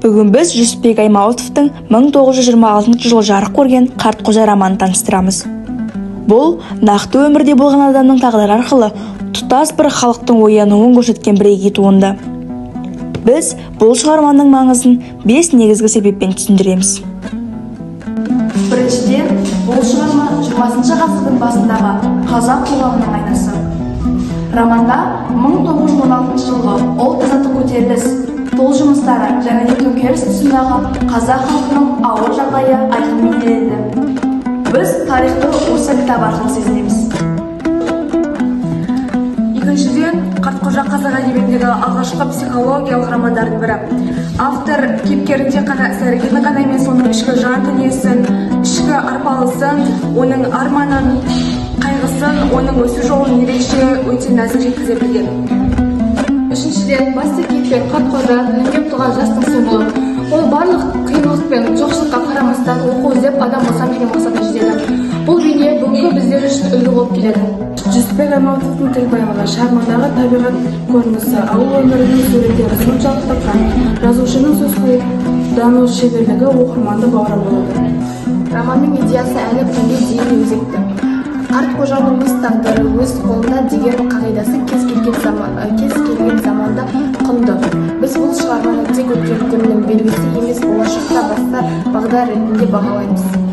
Бүгін біз Жүсіпбек Аймауытовтың 1926 жылы жарық көрген Қартқожа романын таныстырамыз. Бұл нақты өмірде болған адамның тағдыры арқылы тұтас бір халықтың оянуын көрсеткен бірегей туынды. Біз бұл шығарманың маңызын 5 негізгі себеппен түсіндіреміз. Біріншіден, бұл шығарма 20 ғасырдың басындағы қазақ қоғамының айнасы. Романда 1916 жылғы ұлт-азаттық көтеріліс, тыл жұмыстары және төңкеріс тұсындағы қазақ халқының ауыр жағдайы айқын бейнеленді. Біз тарихты осы кітап арқылы сезінеміз. Екіншіден, Қартқожа қазақ әдебиетіндегі алғашқы психологиялық романдардың бірі. Автор кейіпкерінде қана іс-әрекетін ғана емес, оның ішкі жан дүниесін, ішкі арпалысын, оның арманын, қайғысын, оның өсу жолын ерекше өте нәзік жеткізе білген. Үшіншіден, басты кейіпкер Қартқожа үнемдеп туған жастың символы. Ол барлық қиындық пен жоқшылыққа қарамастан оқу іздеп адам болсам деген мақсатқа жетеді. Бұл бейне бүгінгі біздер үшін үлгі болып келеді. Жүсіпбек Аймауытовтың тіл байлығы, шығармадағы табиғат көрінісі, ауыл өмірінің суреттері соншалықты тартқан, жазушының сөз қолдану шеберлігі оқырманды баурап алады. Романның идеясы әлі күнге дейін өзекті. Қартқожаның өз тағдыры өз қолында деген қағидасы кез келген заманда құнды. Біз бұл шығарманы тек өткен күннің белгісі емес, болашақта баста бағдар ретінде бағалаймыз.